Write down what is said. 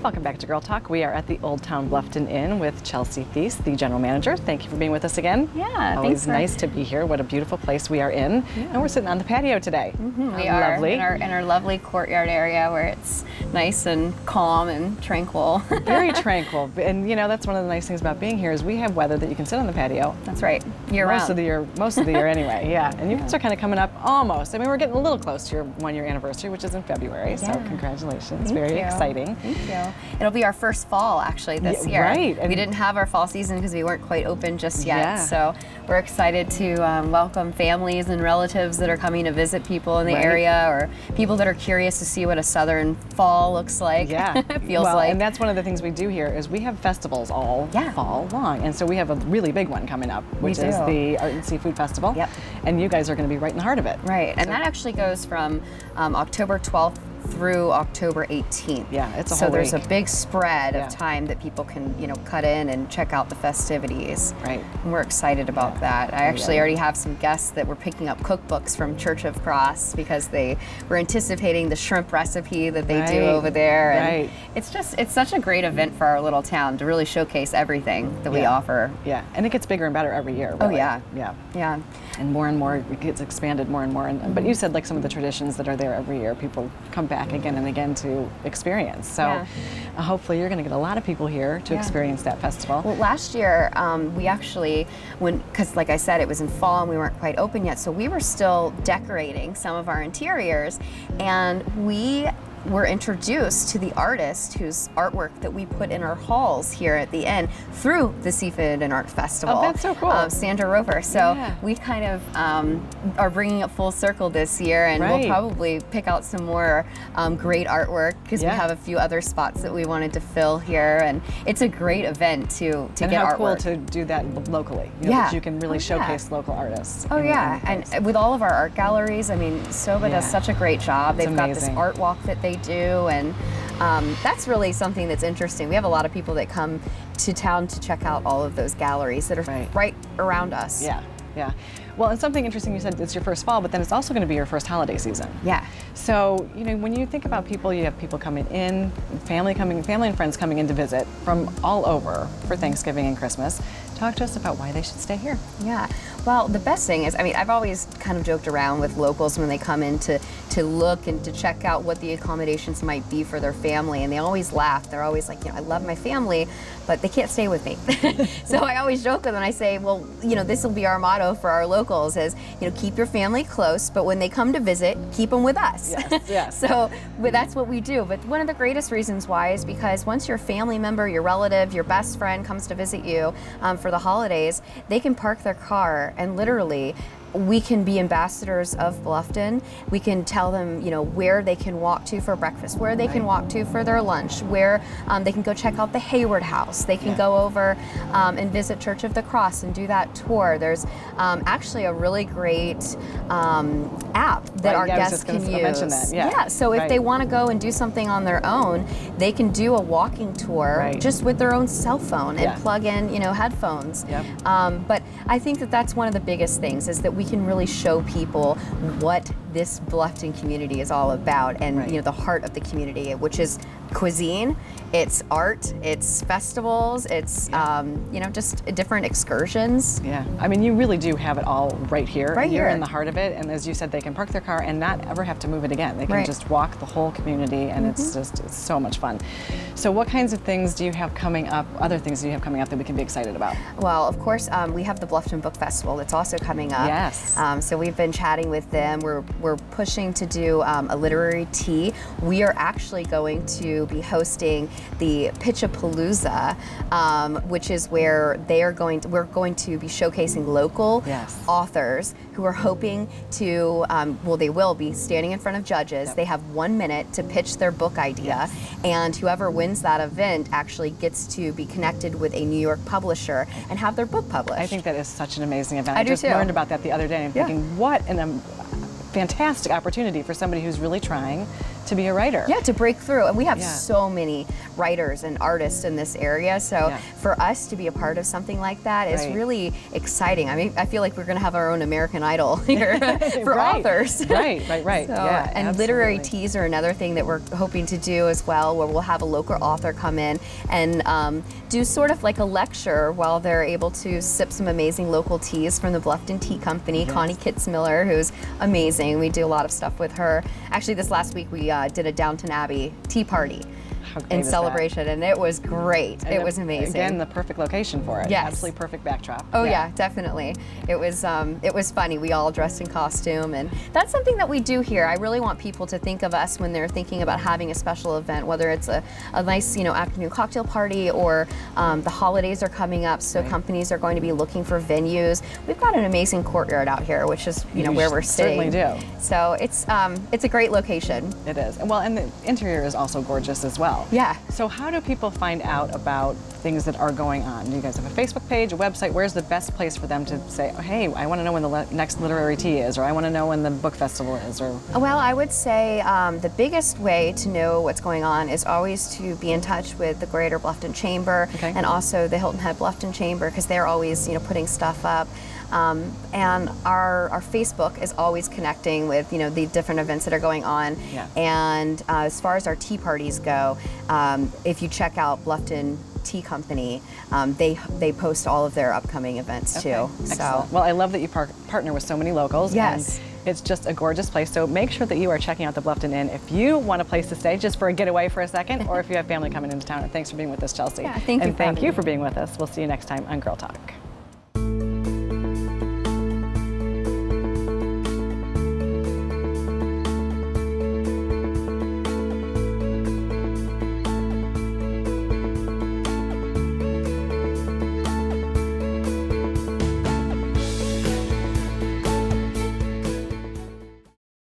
Welcome back to Girl Talk. We are at the Old Town Bluffton Inn with Chelsea Thiess, the general manager. Thank you for being with us again. Yeah, always nice to be here. What a beautiful place we are in. Yeah. And we're sitting on the patio today. We are lovely. In our lovely courtyard area where it's nice and calm and tranquil. Very tranquil. And you know, that's one of the nice things about being here is we have weather that you can sit on the patio. That's right. Year most round. Most of the year anyway. Yeah. And you guys are kind of coming up almost. I mean, we're getting a little close to your 1-year anniversary, which is in February. Yeah. So congratulations. Very exciting. Thank you. It'll be our first fall actually this year. Right. And we didn't have our fall season because we weren't quite open just yet. Yeah. So we're excited to welcome families and relatives that are coming to visit people in the area, or people that are curious to see what a southern fall looks like. Yeah. Feels like. And that's one of the things we do here is we have festivals all fall long. And so we have a really big one coming up, which is the Art and Seafood Festival. Yep. And you guys are going to be right in the heart of it. Right. And that actually goes from October 12th through October 18th. Yeah, it's a whole week. So there's a big spread of time that people can, cut in and check out the festivities. Right. And we're excited about that. I actually already have some guests that were picking up cookbooks from Church of Cross because they were anticipating the shrimp recipe that they do over there. And it's such a great event for our little town to really showcase everything that we offer. Yeah, and it gets bigger and better every year. Really. Oh yeah. Yeah. Yeah. And more, it gets expanded more and more. But you said like some of the traditions that are there every year, people come back again and again to experience. So hopefully you're going to get a lot of people here to experience that festival. Well, last year we actually, because like I said, it was in fall and we weren't quite open yet, so we were still decorating some of our interiors, and we were introduced to the artist whose artwork that we put in our halls here at the inn through the Seafood and Art Festival. Oh, that's so cool. Sandra Rover. So we kind of are bringing it full circle this year, and we'll probably pick out some more great artwork because we have a few other spots that we wanted to fill here, and it's a great event to get how artwork. Cool to do that locally. That you can really showcase local artists. Oh yeah, and with all of our art galleries, I mean, SOBA does such a great job. They've got this art walk that they do, and that's really something that's interesting. We have a lot of people that come to town to check out all of those galleries that are right around us. Yeah, yeah. Well, and something interesting, you said it's your first fall, but then it's also going to be your first holiday season. Yeah. So, when you think about people, you have people coming in, family and friends coming in to visit from all over for Thanksgiving and Christmas. Talk to us about why they should stay here. Yeah. Well, the best thing is, I've always kind of joked around with locals when they come in to look and to check out what the accommodations might be for their family, and they always laugh. They're always like, I love my family, but they can't stay with me. So I always joke with them and I say, well, this will be our motto for our locals is, keep your family close, but when they come to visit, keep them with us. Yes, yes. So that's what we do. But one of the greatest reasons why is because once your family member, your relative, your best friend comes to visit you for the holidays, they can park their car and literally we can be ambassadors of Bluffton. We can tell them, where they can walk to for breakfast, where they can walk to for their lunch, where they can go check out the Hayward House. They can go over and visit Church of the Cross and do that tour. There's actually a really great app that our guests can use. Yeah, so if they want to go and do something on their own, they can do a walking tour just with their own cell phone and plug in, headphones. But I think that's one of the biggest things is that we can really show people what this Bluffton community is all about, and the heart of the community, which is cuisine, it's art, it's festivals, it's just different excursions. Yeah, you really do have it all right here. You're in the heart of it, and as you said, they can park their car and not ever have to move it again. They can just walk the whole community, and it's so much fun. So what kinds of things do you have coming up, other things do you have coming up that we can be excited about? Well, of course, we have the Bluffton Book Festival that's also coming up. Yes. So we've been chatting with them. We're pushing to do a literary tea. We are actually going to be hosting the Pitchapalooza, which is where we're going to be showcasing local authors who are hoping to, they will be standing in front of judges. They have 1 minute to pitch their book idea, and whoever wins that event actually gets to be connected with a New York publisher and have their book published. I think that is such an amazing event. I just learned about that the other day, and I'm thinking, what an fantastic opportunity for somebody who's really trying to be a writer. Yeah, to break through. And we have Yeah. so many writers and artists in this area. So Yeah. for us to be a part of something like that is Right. really exciting. I mean, I feel like we're going to have our own American Idol here for Right. authors. Right. So, Yeah, and literary absolutely. teas are another thing that we're hoping to do as well, where we'll have a local author come in and do sort of like a lecture while they're able to sip some amazing local teas from the Bluffton Tea Company. Yes. Connie Kitzmiller, who's amazing. We do a lot of stuff with her. Actually, this last week we did a Downton Abbey tea party How great in is that? celebration, and it was great. And It was amazing. Again, the perfect location for it. Yes. Absolutely perfect backdrop. Oh yeah, definitely. It was funny. We all dressed in costume, and that's something that we do here. I really want people to think of us when they're thinking about having a special event, whether it's a nice afternoon cocktail party or the holidays are coming up, so Right. companies are going to be looking for venues. We've got an amazing courtyard out here, which is You where we're sitting. certainly do. So it's a great location. It is. Well, and the interior is also gorgeous as well. Yeah. So how do people find out about things that are going on? Do you guys have a Facebook page, a website? Where's the best place for them to say, oh, hey, I want to know when the next literary tea is, or I want to know when the book festival is, or? Well, I would say the biggest way to know what's going on is always to be in touch with the Greater Bluffton Chamber Okay. and also the Hilton Head Bluffton Chamber, because they're always putting stuff up. And our Facebook is always connecting with the different events that are going on. Yeah. And as far as our tea parties go, if you check out Bluffton Tea Company, they post all of their upcoming events too. Okay, excellent. Well, I love that you partner with so many locals. Yes. And it's just a gorgeous place. So make sure that you are checking out the Bluffton Inn if you want a place to stay just for a getaway for a second, or if you have family coming into town. And thanks for being with us, Chelsea. Yeah, thank you And for thank having you me. for being with us. We'll see you next time on Girl Talk.